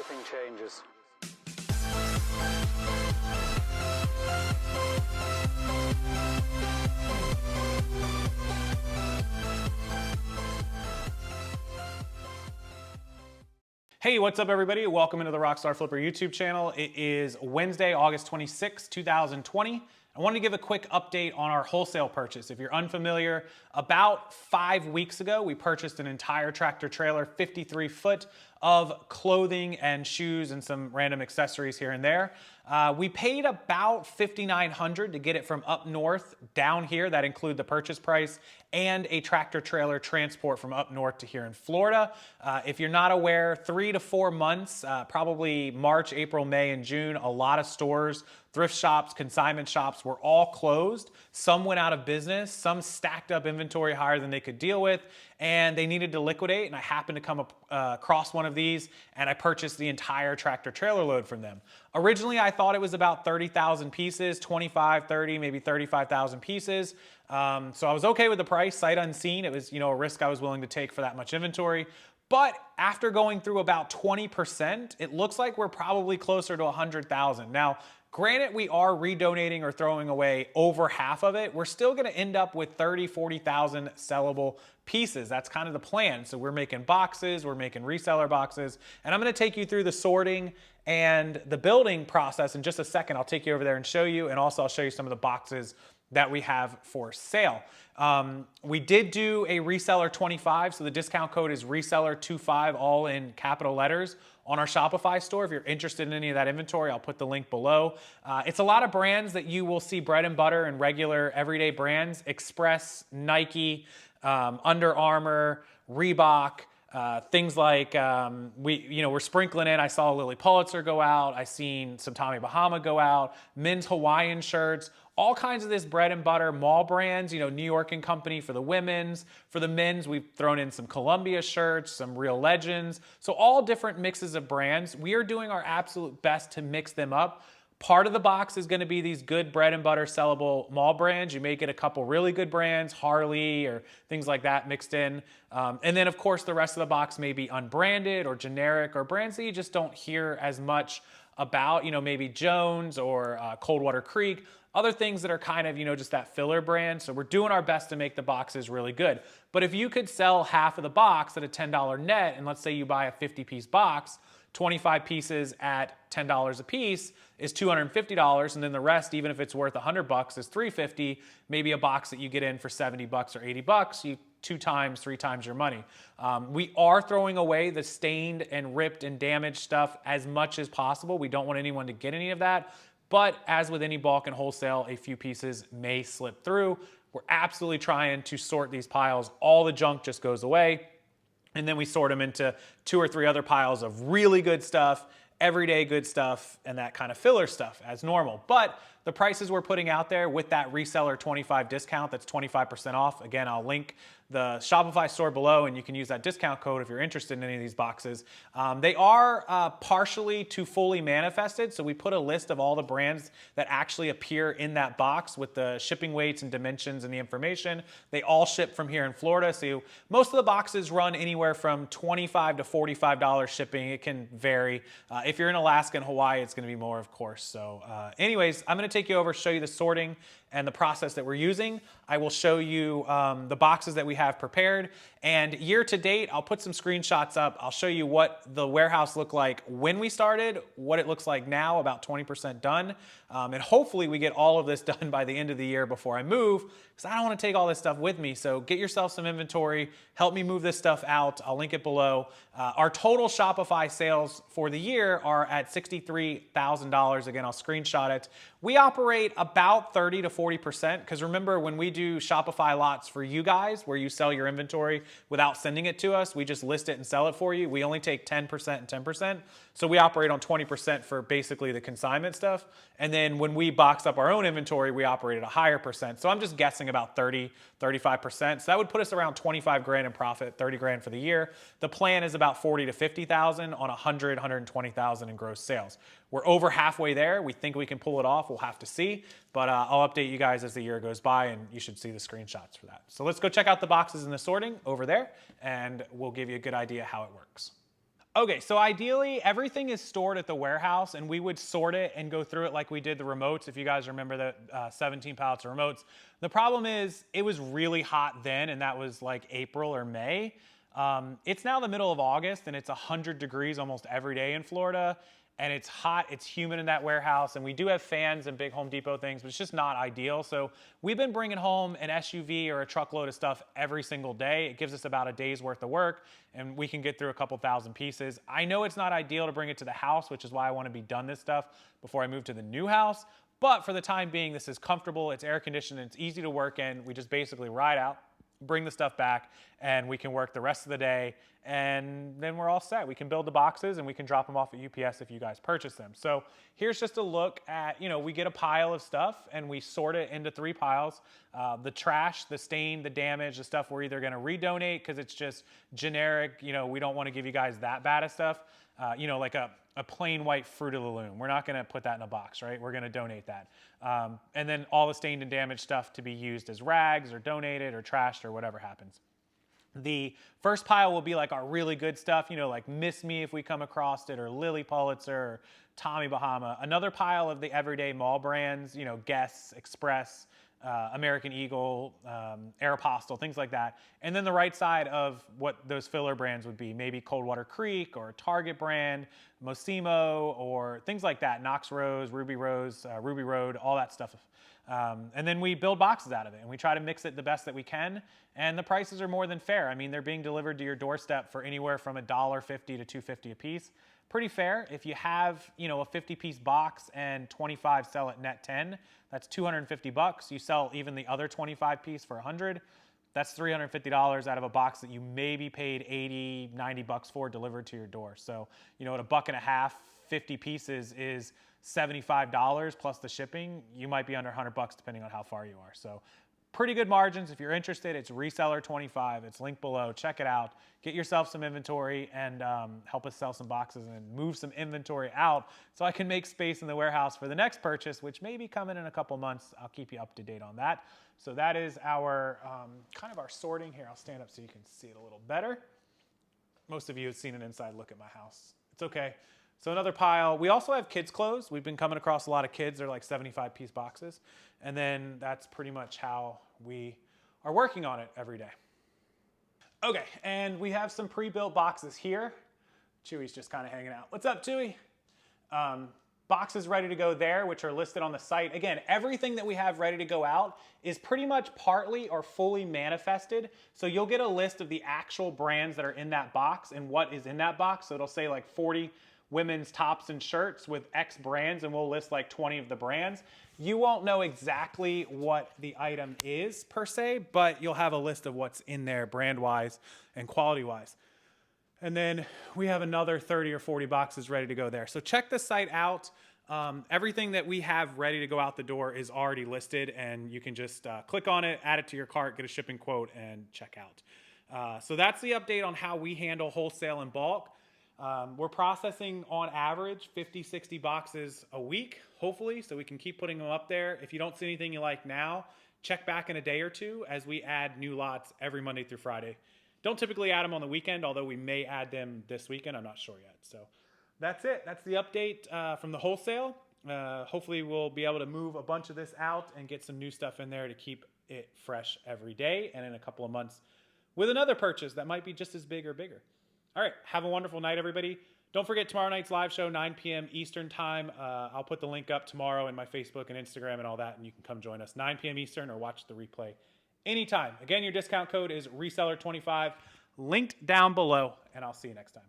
shipping changes. Hey, what's up everybody? Welcome into the Rockstarflipper YouTube channel. It is Wednesday, August 26, 2020. I wanted to give a quick update on our wholesale purchase. If you're unfamiliar, about 5 weeks ago, we purchased an entire tractor trailer, 53 foot of clothing and shoes and some random accessories here and there. We paid about $5,900 to get it from up north down here. That include the purchase price and a tractor trailer transport from up north to here in Florida. If you're not aware, 3 to 4 months, probably March, April, May, and June, a lot of stores, thrift shops, consignment shops were all closed. Some went out of business, some stacked up inventory higher than they could deal with, and they needed to liquidate, and I happened to come across one of these, and I purchased the entire tractor trailer load from them. Originally, I thought it was about 30,000 pieces, 25, 30, maybe 35,000 pieces. So I was okay with the price, sight unseen. It was, a risk I was willing to take for that much inventory. But after going through about 20%, it looks like we're probably closer to 100,000. Now, granted, we are redonating or throwing away over half of it. We're still gonna end up with 30, 40,000 sellable pieces. That's kind of the plan. So we're making boxes, we're making reseller boxes, and I'm gonna take you through the sorting and the building process in just a second. I'll take you over there and show you, and also I'll show you some of the boxes that we have for sale. We did do a reseller 25, so the discount code is reseller25, all in capital letters on our Shopify store. If you're interested in any of that inventory, I'll put the link below. It's a lot of brands that you will see bread and butter and regular everyday brands: Express, Nike, Under Armour, Reebok. Things like we're sprinkling in. I saw Lily Pulitzer go out. I seen some Tommy Bahama go out. Men's Hawaiian shirts. All kinds of this bread and butter mall brands. New York and Company for the women's. For the men's, we've thrown in some Columbia shirts, some Real Legends. So all different mixes of brands. We are doing our absolute best to mix them up. Part of the box is going to be these good bread and butter sellable mall brands. You may get a couple really good brands, Harley or things like that mixed in. And then of course the rest of the box may be unbranded or generic or brands that you just don't hear as much about, maybe Jones or Coldwater Creek, other things that are kind of, just that filler brand. So we're doing our best to make the boxes really good. But if you could sell half of the box at a $10 net, and let's say you buy a 50-piece box, 25 pieces at $10 a piece is $250, and then the rest, even if it's worth $100, is $350. Maybe a box that you get in for $70 or $80, you 2 times, 3 times your money. We are throwing away the stained and ripped and damaged stuff as much as possible. We don't want anyone to get any of that. But as with any bulk and wholesale, a few pieces may slip through. We're absolutely trying to sort these piles. All the junk just goes away. And then we sort them into 2 or 3 other piles of really good stuff, everyday good stuff, and that kind of filler stuff as normal. But the prices we're putting out there with that reseller 25 discount, that's 25% off. Again, I'll link the Shopify store below, and you can use that discount code if you're interested in any of these boxes. They are partially to fully manifested, so we put a list of all the brands that actually appear in that box with the shipping weights and dimensions and the information. They all ship from here in Florida, so most of the boxes run anywhere from $25 to $45 shipping. It can vary. If you're in Alaska and Hawaii, it's gonna be more, of course. So anyways, I'm gonna take you over, show you the sorting and the process that we're using. I will show you the boxes that we have prepared. And year to date, I'll put some screenshots up. I'll show you what the warehouse looked like when we started, what it looks like now, about 20% done. And hopefully we get all of this done by the end of the year before I move, because I don't want to take all this stuff with me. So get yourself some inventory, help me move this stuff out. I'll link it below. Our total Shopify sales for the year are at $63,000. Again, I'll screenshot it. We operate about 30 to 40%, because remember, when we do Shopify lots for you guys, where you sell your inventory without sending it to us, we just list it and sell it for you. We only take 10% and 10%. So we operate on 20% for basically the consignment stuff. And then when we box up our own inventory, we operate at a higher percent. So I'm just guessing about 30, 35%. So that would put us around 25 grand in profit, 30 grand for the year. The plan is about 40 to 50,000 on 100, 120,000 in gross sales. We're over halfway there. We think we can pull it off. We'll have to see, but I'll update you guys as the year goes by, and you should see the screenshots for that. So let's go check out the boxes and the sorting over there, and we'll give you a good idea how it works. Okay, so ideally everything is stored at the warehouse, and we would sort it and go through it like we did the remotes. If you guys remember the 17 pallets of remotes. The problem is it was really hot then, and that was like April or May. It's now the middle of August, and it's 100 degrees almost every day in Florida. And it's hot, it's humid in that warehouse, and we do have fans and big Home Depot things, but it's just not ideal. So we've been bringing home an SUV or a truckload of stuff every single day. It gives us about a day's worth of work, and we can get through a couple thousand pieces. I know it's not ideal to bring it to the house, which is why I want to be done this stuff before I move to the new house. But for the time being, this is comfortable, it's air conditioned, it's easy to work in. We just basically ride out, bring the stuff back, and we can work the rest of the day, and then we're all set. We can build the boxes and we can drop them off at UPS if you guys purchase them. So here's just a look at, we get a pile of stuff and we sort it into 3 piles. The trash, the stain, the damage, the stuff we're either gonna redonate because it's just generic, we don't wanna give you guys that bad of stuff. Like a plain white Fruit of the Loom. We're not gonna put that in a box, right? We're gonna donate that. And then all the stained and damaged stuff to be used as rags or donated or trashed or whatever happens. The first pile will be like our really good stuff, like Miss Me if we come across it, or Lily Pulitzer, or Tommy Bahama. Another pile of the everyday mall brands, Guess, Express, American Eagle, Aeropostale, things like that. And then the right side of what those filler brands would be, maybe Coldwater Creek or Target brand, Mosimo, or things like that, Knox Rose, Ruby Road, all that stuff. And then we build boxes out of it, and we try to mix it the best that we can. And the prices are more than fair. I mean, they're being delivered to your doorstep for anywhere from $1.50 to $2.50 a piece. Pretty fair. If you have, a 50-piece box and 25 sell at net 10, that's $250. You sell even the other 25 piece for $100. That's $350 out of a box that you maybe paid $80, $90 for delivered to your door. So, at $1.50, 50 pieces is $75 plus the shipping. You might be under $100 depending on how far you are. So pretty good margins. If you're interested, it's Reseller 25. It's linked below. Check it out. Get yourself some inventory and help us sell some boxes and move some inventory out so I can make space in the warehouse for the next purchase, which may be coming in a couple months. I'll keep you up to date on that. So that is our kind of our sorting here. I'll stand up so you can see it a little better. Most of you have seen an inside look at my house. It's okay. So another pile. We also have kids' clothes. We've been coming across a lot of kids. They're like 75-piece boxes. And then that's pretty much how we are working on it every day. Okay, and we have some pre-built boxes here. Chewy's just kind of hanging out. What's up, Chewy? Boxes ready to go there, which are listed on the site. Again, everything that we have ready to go out is pretty much partly or fully manifested. So you'll get a list of the actual brands that are in that box and what is in that box. So it'll say like 40 women's tops and shirts with X brands, and we'll list like 20 of the brands. You won't know exactly what the item is per se, but you'll have a list of what's in there brand-wise and quality-wise. And then we have another 30 or 40 boxes ready to go there. So check the site out. Everything that we have ready to go out the door is already listed, and you can just click on it, add it to your cart, get a shipping quote, and check out. So that's the update on how we handle wholesale and bulk. We're processing on average 50, 60 boxes a week, hopefully, so we can keep putting them up there. If you don't see anything you like now, check back in a day or two as we add new lots every Monday through Friday. Don't typically add them on the weekend, although we may add them this weekend. I'm not sure yet. So that's it. That's the update from the wholesale. Hopefully we'll be able to move a bunch of this out and get some new stuff in there to keep it fresh every day, and in a couple of months with another purchase that might be just as big or bigger. All right, have a wonderful night, everybody. Don't forget tomorrow night's live show, 9 p.m. Eastern time. I'll put the link up tomorrow in my Facebook and Instagram and all that, and you can come join us 9 p.m. Eastern or watch the replay anytime. Again, your discount code is Reseller25, linked down below, and I'll see you next time.